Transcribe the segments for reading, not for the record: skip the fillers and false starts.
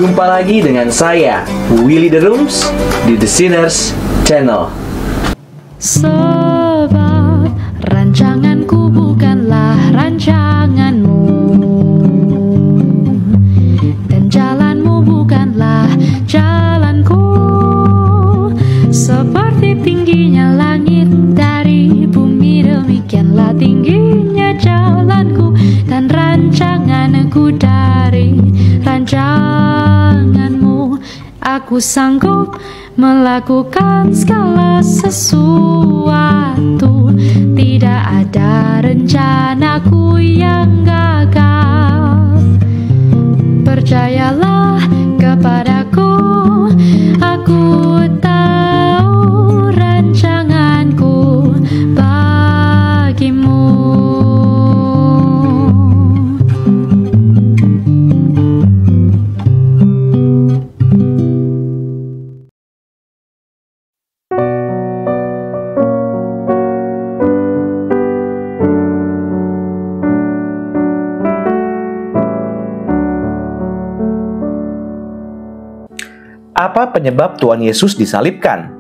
Jumpa lagi dengan saya, Willy The Rooms, di The Sinners Channel. Sebab rancanganku bukanlah rancanganmu, dan jalanmu bukanlah jalanku. Seperti tingginya langit dari bumi, demikianlah tingginya jalanku dan rancanganku dari rancanganmu. Aku sanggup melakukan segala sesuatu, tidak ada rencanaku yang gagal. Percayalah kepadaku, aku tahu rancanganku bagimu. Apa penyebab Tuhan Yesus disalibkan?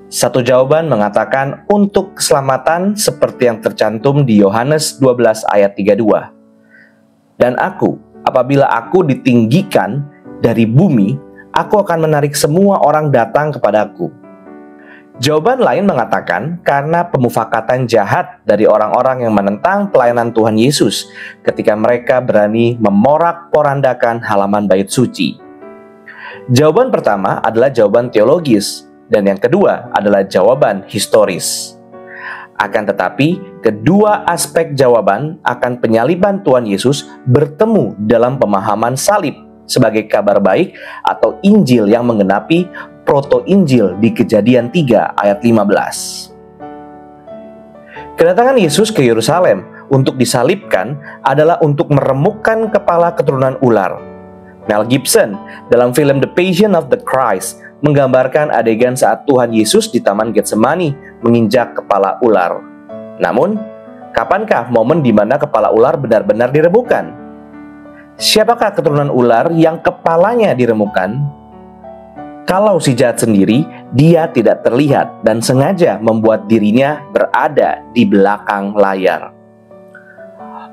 Satu jawaban mengatakan untuk keselamatan seperti yang tercantum di Yohanes 12 ayat 32. Dan apabila aku ditinggikan dari bumi, aku akan menarik semua orang datang kepadaku. Jawaban lain mengatakan karena pemufakatan jahat dari orang-orang yang menentang pelayanan Tuhan Yesus ketika mereka berani memorak-porandakan halaman bait suci. Jawaban pertama adalah jawaban teologis, dan yang kedua adalah jawaban historis. Akan tetapi, kedua aspek jawaban akan penyaliban Tuhan Yesus bertemu dalam pemahaman salib sebagai kabar baik atau Injil yang menggenapi proto-Injil di Kejadian 3 ayat 15. Kedatangan Yesus ke Yerusalem untuk disalibkan adalah untuk meremukkan kepala keturunan ular. Mel Gibson dalam film The Passion of the Christ menggambarkan adegan saat Tuhan Yesus di Taman Getsemani menginjak kepala ular. Namun, kapankah momen di mana kepala ular benar-benar diremukkan? Siapakah keturunan ular yang kepalanya diremukkan? Kalau si jahat sendiri, dia tidak terlihat dan sengaja membuat dirinya berada di belakang layar.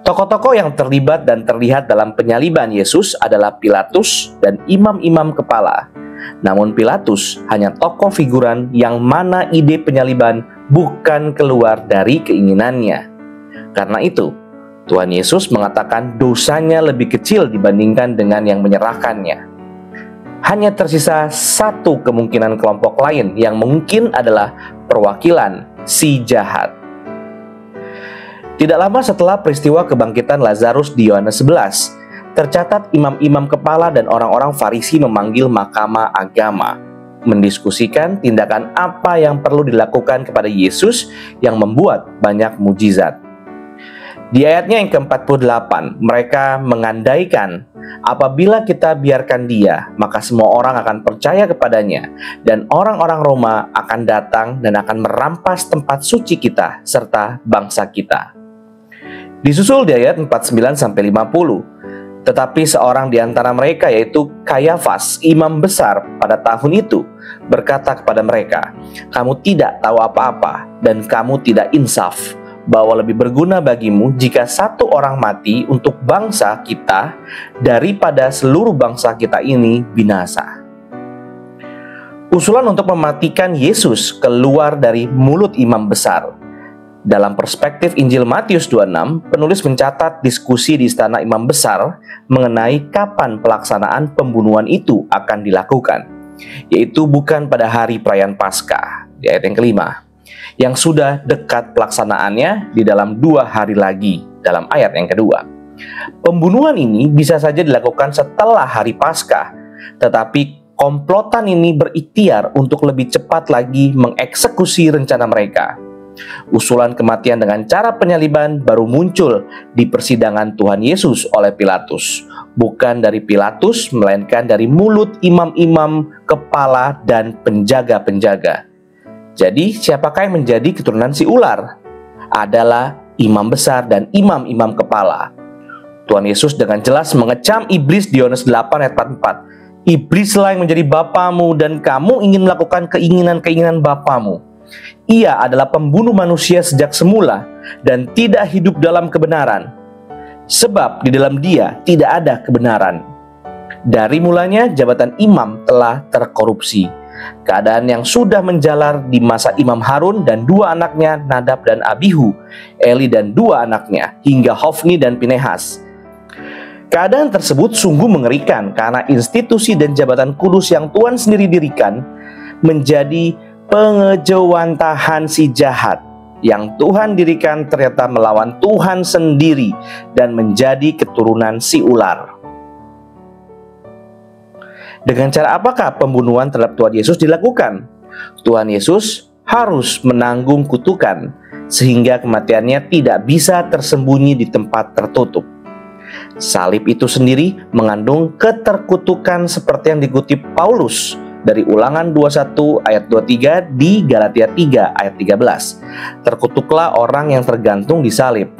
Tokoh-tokoh yang terlibat dan terlihat dalam penyaliban Yesus adalah Pilatus dan imam-imam kepala. Namun Pilatus hanya tokoh figuran yang mana ide penyaliban bukan keluar dari keinginannya. Karena itu, Tuhan Yesus mengatakan dosanya lebih kecil dibandingkan dengan yang menyerahkannya. Hanya tersisa satu kemungkinan kelompok lain yang mungkin adalah perwakilan si jahat. Tidak lama setelah peristiwa kebangkitan Lazarus di Yohanes 11, tercatat imam-imam kepala dan orang-orang Farisi memanggil mahkamah agama, mendiskusikan tindakan apa yang perlu dilakukan kepada Yesus yang membuat banyak mujizat. Di ayatnya yang ke-48, mereka mengandaikan apabila kita biarkan dia, maka semua orang akan percaya kepadanya, dan orang-orang Roma akan datang dan akan merampas tempat suci kita serta bangsa kita. Disusul di ayat 49-50. Tetapi seorang di antara mereka, yaitu Kayafas, imam besar pada tahun itu, berkata kepada mereka, "Kamu tidak tahu apa-apa dan kamu tidak insaf, bahwa lebih berguna bagimu jika satu orang mati untuk bangsa kita daripada seluruh bangsa kita ini binasa." Usulan untuk mematikan Yesus keluar dari mulut imam besar. Dalam perspektif Injil Matius 26, penulis mencatat diskusi di istana imam besar mengenai kapan pelaksanaan pembunuhan itu akan dilakukan, yaitu bukan pada hari perayaan Paskah, di ayat yang kelima, yang sudah dekat pelaksanaannya di dalam 2 hari lagi, dalam ayat yang kedua. Pembunuhan ini bisa saja dilakukan setelah hari Paskah, tetapi komplotan ini berikhtiar untuk lebih cepat lagi mengeksekusi rencana mereka. Usulan kematian dengan cara penyaliban baru muncul di persidangan Tuhan Yesus oleh Pilatus. Bukan dari Pilatus, melainkan dari mulut imam-imam, kepala, dan penjaga-penjaga. Jadi, siapakah yang menjadi keturunan si ular? Adalah imam besar dan imam-imam kepala. Tuhan Yesus dengan jelas mengecam iblis di Yohanes 8 ayat 44. Iblislah yang menjadi bapamu dan kamu ingin melakukan keinginan-keinginan bapamu. Ia adalah pembunuh manusia sejak semula dan tidak hidup dalam kebenaran. Sebab di dalam dia tidak ada kebenaran. Dari mulanya jabatan imam telah terkorupsi. Keadaan yang sudah menjalar di masa Imam Harun dan dua anaknya Nadab dan Abihu, Eli dan dua anaknya, hingga Hofni dan Pinehas. Keadaan tersebut sungguh mengerikan karena institusi dan jabatan kudus yang Tuhan sendiri dirikan menjadi pengejawantahan si jahat yang Tuhan dirikan ternyata melawan Tuhan sendiri dan menjadi keturunan si ular. Dengan cara apakah pembunuhan terhadap Tuhan Yesus dilakukan? Tuhan Yesus harus menanggung kutukan sehingga kematiannya tidak bisa tersembunyi di tempat tertutup. Salib itu sendiri mengandung keterkutukan seperti yang dikutip Paulus dari Ulangan 21 ayat 23 di Galatia 3 ayat 13. Terkutuklah orang yang tergantung di salib.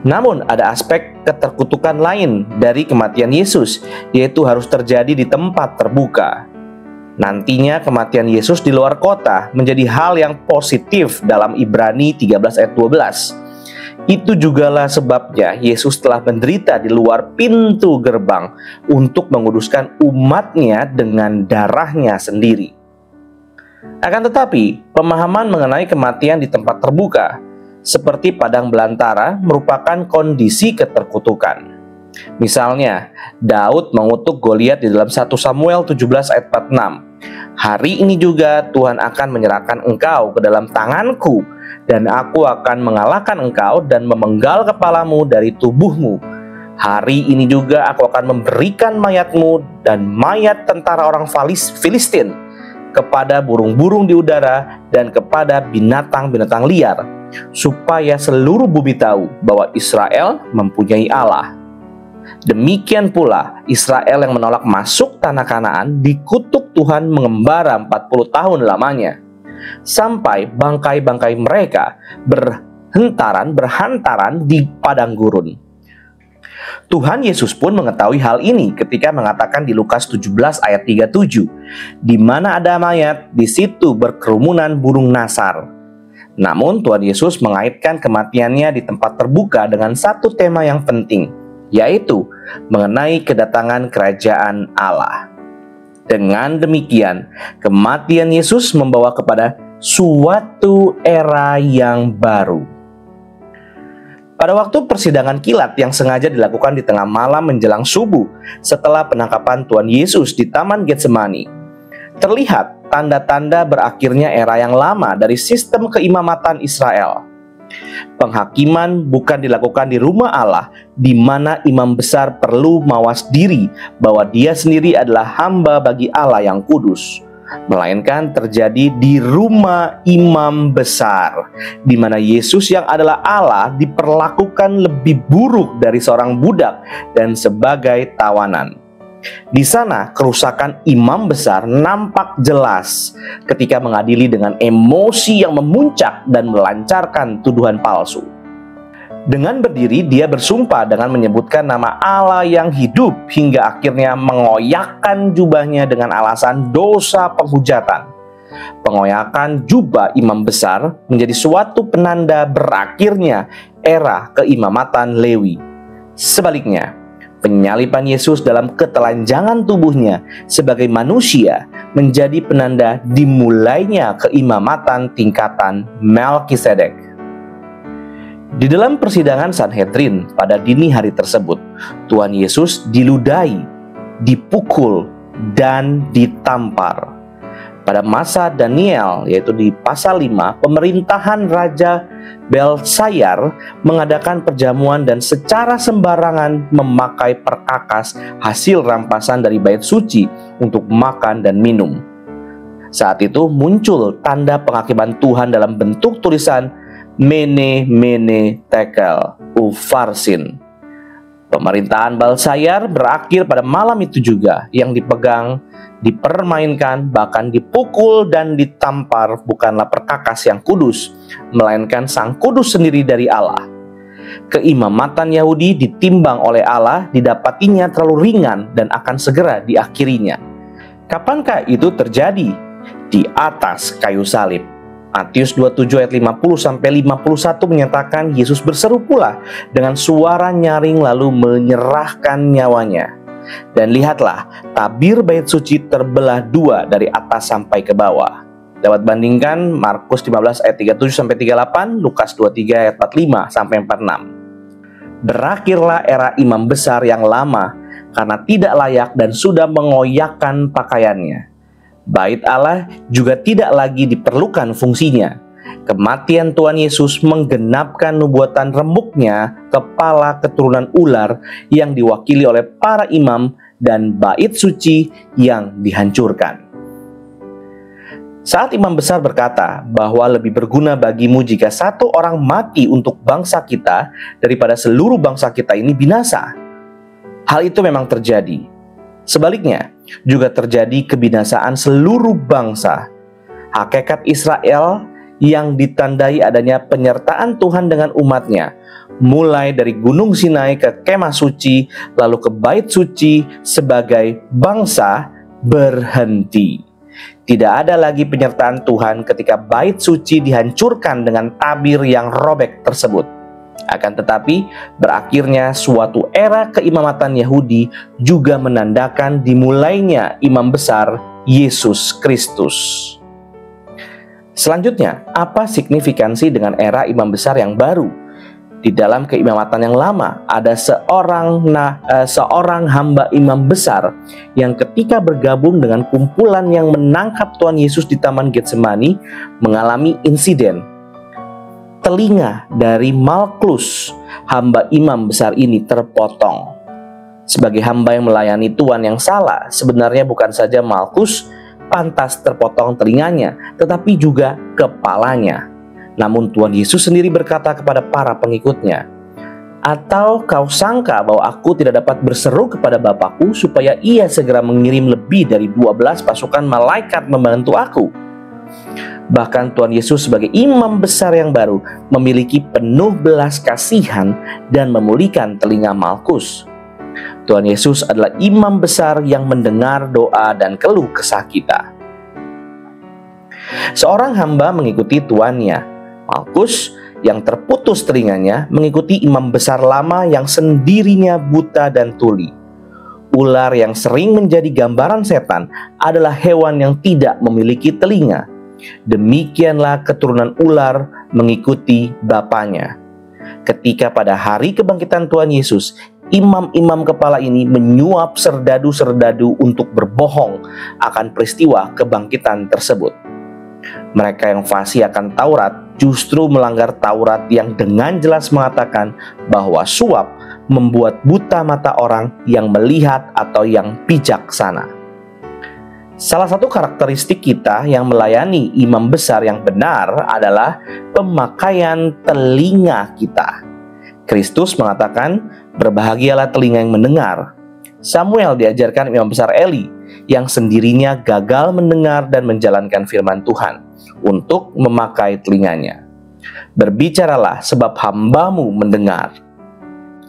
Namun ada aspek keterkutukan lain dari kematian Yesus, yaitu harus terjadi di tempat terbuka. Nantinya kematian Yesus di luar kota menjadi hal yang positif dalam Ibrani 13 ayat 12. Itu jugalah sebabnya Yesus telah menderita di luar pintu gerbang untuk menguduskan umatnya dengan darahnya sendiri. Akan tetapi, pemahaman mengenai kematian di tempat terbuka, seperti padang belantara, merupakan kondisi keterkutukan. Misalnya, Daud mengutuk Goliat di dalam 1 Samuel 17 ayat 46. Hari ini juga Tuhan akan menyerahkan engkau ke dalam tanganku, dan aku akan mengalahkan engkau dan memenggal kepalamu dari tubuhmu. Hari ini juga aku akan memberikan mayatmu dan mayat tentara orang Filistin kepada burung-burung di udara dan kepada binatang-binatang liar, supaya seluruh bumi tahu bahwa Israel mempunyai Allah. Demikian pula Israel yang menolak masuk tanah Kanaan dikutuk Tuhan mengembara 40 tahun lamanya, sampai bangkai-bangkai mereka berhantaran di padang gurun. Tuhan Yesus pun mengetahui hal ini ketika mengatakan di Lukas 17 ayat 37, di mana ada mayat, di situ berkerumunan burung nasar. Namun Tuhan Yesus mengaitkan kematiannya di tempat terbuka dengan satu tema yang penting, yaitu mengenai kedatangan kerajaan Allah. Dengan demikian, kematian Yesus membawa kepada suatu era yang baru. Pada waktu persidangan kilat yang sengaja dilakukan di tengah malam menjelang subuh setelah penangkapan Tuhan Yesus di Taman Getsemani, terlihat tanda-tanda berakhirnya era yang lama dari sistem keimamatan Israel. Penghakiman bukan dilakukan di rumah Allah, di mana imam besar perlu mawas diri bahwa dia sendiri adalah hamba bagi Allah yang kudus, melainkan terjadi di rumah imam besar, di mana Yesus yang adalah Allah diperlakukan lebih buruk dari seorang budak dan sebagai tawanan. Di sana kerusakan imam besar nampak jelas ketika mengadili dengan emosi yang memuncak dan melancarkan tuduhan palsu. Dengan berdiri dia bersumpah dengan menyebutkan nama Allah yang hidup hingga akhirnya mengoyakkan jubahnya dengan alasan dosa penghujatan. Pengoyakan jubah imam besar menjadi suatu penanda berakhirnya era keimamatan Lewi. Sebaliknya, penyaliban Yesus dalam ketelanjangan tubuhnya sebagai manusia menjadi penanda dimulainya keimamatan tingkatan Melkisedek. Di dalam persidangan Sanhedrin pada dini hari tersebut, Tuhan Yesus diludahi, dipukul, dan ditampar. Pada masa Daniel, yaitu di pasal 5, pemerintahan Raja Belsayar mengadakan perjamuan dan secara sembarangan memakai perkakas hasil rampasan dari bait suci untuk makan dan minum. Saat itu muncul tanda penghakiman Tuhan dalam bentuk tulisan Mene Mene Tekel Upharsin. Pemerintahan Belsayar berakhir pada malam itu juga. Yang dipegang, dipermainkan, bahkan dipukul dan ditampar bukanlah perkakas yang kudus, melainkan Sang Kudus sendiri dari Allah. Keimamatan Yahudi ditimbang oleh Allah, didapatinya terlalu ringan dan akan segera diakhirinya. Kapankah itu terjadi? Di atas kayu salib. Matius 27 ayat 50-51 menyatakan Yesus berseru pula dengan suara nyaring lalu menyerahkan nyawanya. Dan lihatlah, tabir bait suci terbelah dua dari atas sampai ke bawah. Dapat bandingkan Markus 15 ayat 37-38, Lukas 23 ayat 45-46. Berakhirlah era imam besar yang lama karena tidak layak dan sudah mengoyakkan pakaiannya. Bait Allah juga tidak lagi diperlukan fungsinya. Kematian Tuhan Yesus menggenapkan nubuatan remuknya kepala keturunan ular yang diwakili oleh para imam dan bait suci yang dihancurkan. Saat imam besar berkata bahwa lebih berguna bagimu jika satu orang mati untuk bangsa kita daripada seluruh bangsa kita ini binasa. Hal itu memang terjadi. Sebaliknya, juga terjadi kebinasaan seluruh bangsa. Hakikat Israel yang ditandai adanya penyertaan Tuhan dengan umatnya, mulai dari Gunung Sinai ke Kemah Suci, lalu ke Bait Suci sebagai bangsa berhenti. Tidak ada lagi penyertaan Tuhan ketika Bait Suci dihancurkan dengan tabir yang robek tersebut. Akan tetapi, berakhirnya suatu era keimamatan Yahudi juga menandakan dimulainya imam besar Yesus Kristus. Selanjutnya, apa signifikansi dengan era imam besar yang baru? Di dalam keimamatan yang lama, ada seorang hamba imam besar yang ketika bergabung dengan kumpulan yang menangkap Tuhan Yesus di Taman Getsemani mengalami insiden. Telinga dari Malkus, hamba imam besar ini terpotong. Sebagai hamba yang melayani Tuhan yang salah, sebenarnya bukan saja Malkus pantas terpotong telinganya, tetapi juga kepalanya. Namun Tuhan Yesus sendiri berkata kepada para pengikutnya, "Atau kau sangka bahwa aku tidak dapat berseru kepada Bapakku supaya ia segera mengirim lebih dari 12 pasukan malaikat membantu aku?" Bahkan Tuhan Yesus sebagai imam besar yang baru memiliki penuh belas kasihan dan memulihkan telinga Malkus. Tuhan Yesus adalah imam besar yang mendengar doa dan keluh kesah kita. Seorang hamba mengikuti tuannya. Malkus yang terputus telinganya mengikuti imam besar lama yang sendirinya buta dan tuli. Ular yang sering menjadi gambaran setan adalah hewan yang tidak memiliki telinga. Demikianlah keturunan ular mengikuti bapaknya. Ketika pada hari kebangkitan Tuhan Yesus, imam-imam kepala ini menyuap serdadu-serdadu untuk berbohong akan peristiwa kebangkitan tersebut. Mereka yang fasih akan Taurat justru melanggar Taurat yang dengan jelas mengatakan bahwa suap membuat buta mata orang yang melihat atau yang bijaksana. Salah satu karakteristik kita yang melayani imam besar yang benar adalah pemakaian telinga kita. Kristus mengatakan, "Berbahagialah telinga yang mendengar." Samuel diajarkan imam besar Eli yang sendirinya gagal mendengar dan menjalankan firman Tuhan untuk memakai telinganya. "Berbicaralah sebab hambamu mendengar."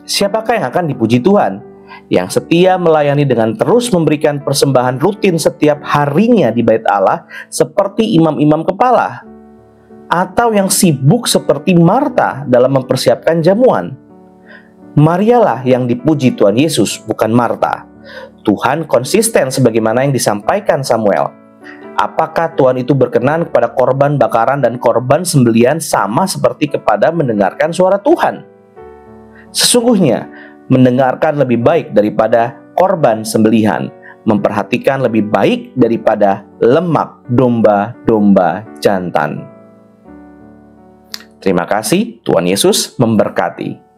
Siapakah yang akan dipuji Tuhan? Yang setia melayani dengan terus memberikan persembahan rutin setiap harinya di bait Allah seperti imam-imam kepala, atau yang sibuk seperti Marta dalam mempersiapkan jamuan? Marialah yang dipuji Tuhan Yesus, bukan Marta. Tuhan konsisten sebagaimana yang disampaikan Samuel. Apakah Tuhan itu berkenan kepada korban bakaran dan korban sembelian sama seperti kepada mendengarkan suara Tuhan? Sesungguhnya mendengarkan lebih baik daripada korban sembelihan, memperhatikan lebih baik daripada lemak domba-domba jantan. Terima kasih, Tuhan Yesus memberkati.